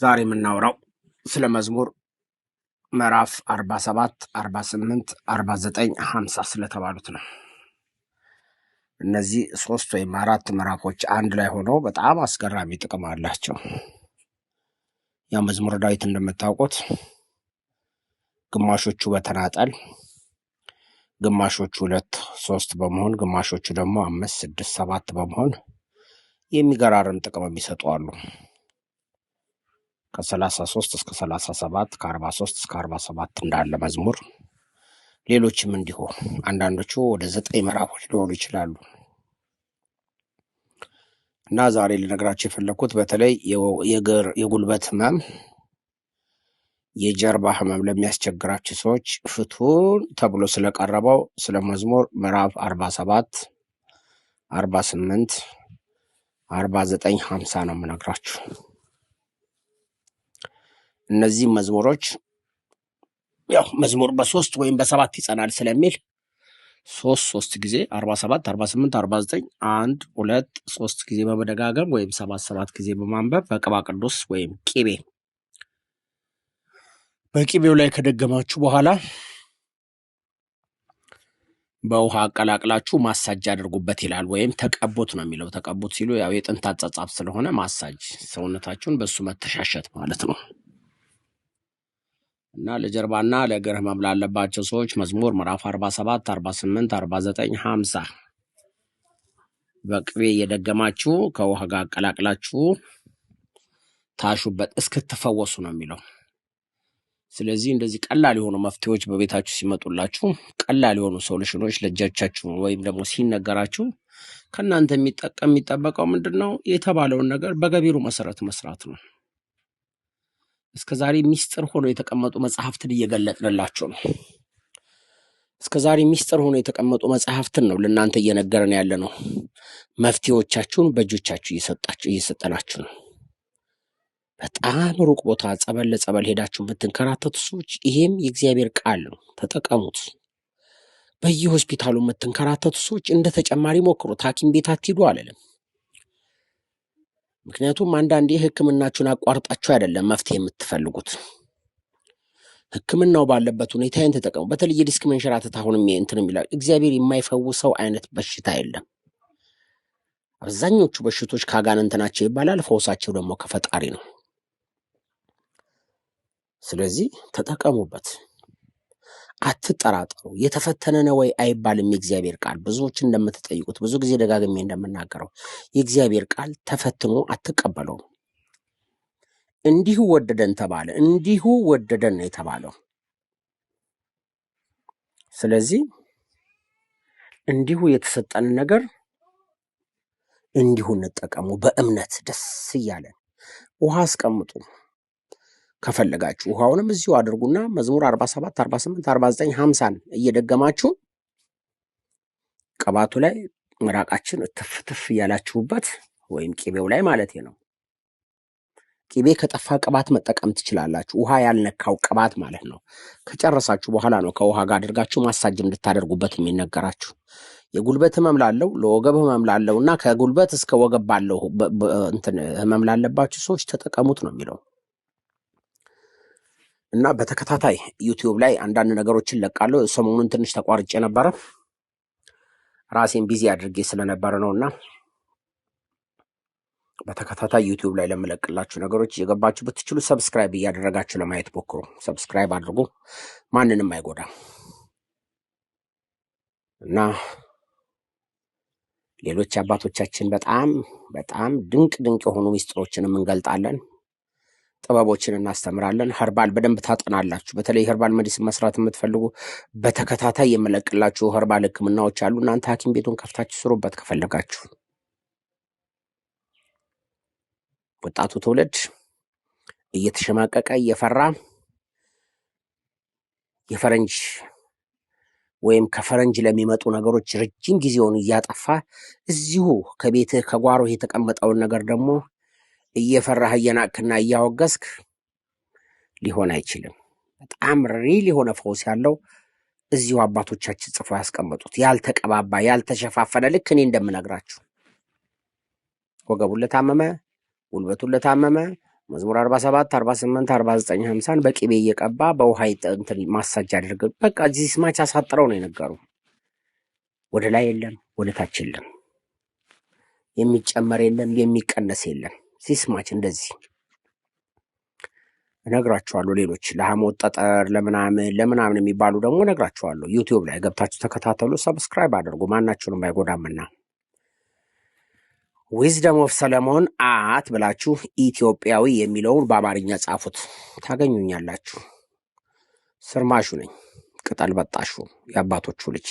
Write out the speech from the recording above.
ዛሬ የምናወራው ስለ መዝሙር ምዕራፍ 47፣ 48፣ 49፣ 50 ስለተባሉት ነው። እነዚህ 3 ወይም 4 ምዕራፎች አንድ ላይ ሆነው በጣም አስገራሚ ጥቅም አላቸው። ያ መዝሙረ ዳዊት እንደምታውቁት ግማሾቹ በተናጠል፣ ግማሾቹ 2፣ 3 በመሆን፣ ግማሾቹ ደግሞ 5፣ 6፣ 7 በመሆን የሚገራርም ጥቅም የሚሰጡ አሉ። ከ33 እስከ 37፣ ከ43 እስከ 47 እንዳለ መዝሙር፣ ሌሎችም እንዲሁ አንዳንዶቹ ወደ 9 ምዕራፎች ሊሆኑ ይችላሉ። እና ዛሬ ልነግራችሁ የፈለኩት በተለይ የጉልበት ህመም፣ የጀርባ ህመም ለሚያስቸግራችሁ ሰዎች ፍቱን ተብሎ ስለቀረበው ስለ መዝሙር ምዕራፍ 47፣ 48፣ 49፣ 50 ነው የምነግራችሁ። እነዚህ መዝሙሮች ያው መዝሙር በ3 ወይም በ7 ይጸናል ስለሚል 3 ጊዜ 47፣ 48፣ 49 1 2 3 ጊዜ በመደጋገም ወይም 7 ጊዜ በማንበብ በቅባ ቅዱስ ወይም ቂቤ በቂቤው ላይ ከደገማችሁ በኋላ በውሃ አቀላቅላችሁ ማሳጅ አድርጉበት ይላል። ወይም ተቀቡት ነው የሚለው። ተቀቡት ሲሉ ያው የጥንት አጻጻፍ ስለሆነ ማሳጅ ሰውነታችሁን በሱ መተሻሸት ማለት ነው። እና ለጀርባና ለእግር ህመም ላለባቸው ሰዎች መዝሙር ምዕራፍ 47፣ 48፣ 49፣ 50 በቅቤ እየደገማችሁ ከውሃ ጋር አቀላቅላችሁ ታሹበት እስክትፈወሱ ነው የሚለው። ስለዚህ እንደዚህ ቀላል የሆኑ መፍትሄዎች በቤታችሁ ሲመጡላችሁ፣ ቀላል የሆኑ ሶሉሽኖች ለእጃቻችሁ ወይም ደግሞ ሲነገራችሁ ከእናንተ የሚጠበቀው ምንድነው? የተባለውን ነገር በገቢሩ መሰረት መስራት ነው። እስከዛሬ ሚስጥር ሆኖ የተቀመጡ መጽሐፍትን እየገለጥንላችሁ ነው። እስከዛሬ ሚስጥር ሆኖ የተቀመጡ መጽሐፍትን ነው ለእናንተ እየነገረን ያለ ነው። መፍትሄዎቻችሁን በእጆቻችሁ እየሰጠናችሁ ነው። በጣም ሩቅ ቦታ ጸበል ለጸበል ሄዳችሁ የምትንከራተቱ ሰዎች ይሄም የእግዚአብሔር ቃል ነው፣ ተጠቀሙት። በየሆስፒታሉ የምትንከራተቱ ሰዎች እንደ ተጨማሪ ሞክሩት። ሐኪም ቤት አትሂዱ አለለም። ምክንያቱም አንዳንዴ ሕክምናችሁን አቋርጣችሁ አይደለም መፍትሄ የምትፈልጉት። ሕክምናው ባለበት ሁኔታ ይህን ተጠቀሙ። በተለይ የዲስክ መንሸራተት አሁንም እንትን የሚላል እግዚአብሔር የማይፈውሰው አይነት በሽታ የለም። አብዛኞቹ በሽቶች ከአጋንንት ናቸው ይባላል። ፈውሳቸው ደግሞ ከፈጣሪ ነው። ስለዚህ ተጠቀሙበት፣ አትጠራጠሩ። የተፈተነ ነው ወይ አይባልም የእግዚአብሔር ቃል። ብዙዎች እንደምትጠይቁት ብዙ ጊዜ ደጋግሜ እንደምናገረው የእግዚአብሔር ቃል ተፈትኖ አትቀበለውም። እንዲሁ ወደደን ተባለ፣ እንዲሁ ወደደን ነው የተባለው። ስለዚህ እንዲሁ የተሰጠን ነገር እንዲሁ እንጠቀሙ፣ በእምነት ደስ እያለን። ውሃ አስቀምጡ ከፈለጋችሁ፣ ውሃውንም እዚሁ አድርጉና መዝሙር 47፣ 48፣ 49፣ 50 እየደገማችሁ ቅባቱ ላይ ምራቃችን ትፍትፍ እያላችሁበት ወይም ቂቤው ላይ ማለት ነው። ቂቤ ከጠፋ ቅባት መጠቀም ትችላላችሁ። ውሃ ያልነካው ቅባት ማለት ነው። ከጨረሳችሁ በኋላ ነው ከውሃ ጋር አድርጋችሁ ማሳጅ እንድታደርጉበት የሚነገራችሁ። የጉልበት ህመም ላለው፣ ለወገብ ህመም ላለው እና ከጉልበት እስከ ወገብ ባለው ህመም ላለባችሁ ሰዎች ተጠቀሙት ነው የሚለው። እና በተከታታይ ዩቲዩብ ላይ አንዳንድ ነገሮችን ለቃለሁ። ሰሞኑን ትንሽ ተቋርጬ ነበረ፣ ራሴን ቢዚ አድርጌ ስለነበረ ነውና በተከታታይ ዩቲዩብ ላይ ለምለቅላችሁ ነገሮች የገባችሁ ብትችሉ ሰብስክራይብ እያደረጋችሁ ለማየት ሞክሩ። ሰብስክራይብ አድርጉ፣ ማንንም አይጎዳም። እና ሌሎች አባቶቻችን በጣም ድንቅ የሆኑ ሚስጥሮችንም እንገልጣለን፣ ጥበቦችን እናስተምራለን። ኸርባል በደንብ ታጠናላችሁ። በተለይ ኸርባል ሜዲሲን መስራት የምትፈልጉ በተከታታይ የምለቅላችሁ ኸርባል ህክምናዎች አሉ። እናንተ ሐኪም ቤቱን ከፍታችሁ ስሩበት ከፈለጋችሁ። ወጣቱ ትውልድ እየተሸማቀቀ እየፈራ የፈረንጅ ወይም ከፈረንጅ ለሚመጡ ነገሮች ረጅም ጊዜውን እያጠፋ እዚሁ ከቤትህ ከጓሮ የተቀመጠውን ነገር ደግሞ እየፈራህ እየናቅና እያወገዝክ ሊሆን አይችልም። በጣም ሪል የሆነ ፈውስ ያለው እዚሁ አባቶቻችን ጽፎ ያስቀመጡት ያልተቀባባ ያልተሸፋፈነ፣ ልክ እኔ እንደምነግራችሁ ወገቡን ለታመመ፣ ጉልበቱን ለታመመ፣ መዝሙር 47 48 49 50ን በቅቤ እየቀባ በውሃ እንትን ማሳጅ አድርገ በቃ እዚህ ስማች አሳጥረው ነው የነገሩ። ወደ ላይ የለም፣ ወደ ታች የለም፣ የሚጨመር የለም፣ የሚቀነስ የለም። ሲስማች እንደዚህ እነግራችኋለሁ። ሌሎች ለሐሞት ጠጠር ለምናምን የሚባሉ ደግሞ እነግራችኋለሁ። ዩቲዩብ ላይ ገብታችሁ ተከታተሉ፣ ሰብስክራይብ አድርጉ። ማናችሁንም አይጎዳምና ዊዝደም ኦፍ ሰለሞን ብላችሁ ኢትዮጵያዊ የሚለውን በአማርኛ ጻፉት፣ ታገኙኛላችሁ። ስርማሹ ነኝ፣ ቅጠል በጣሹ፣ የአባቶቹ ልጅ።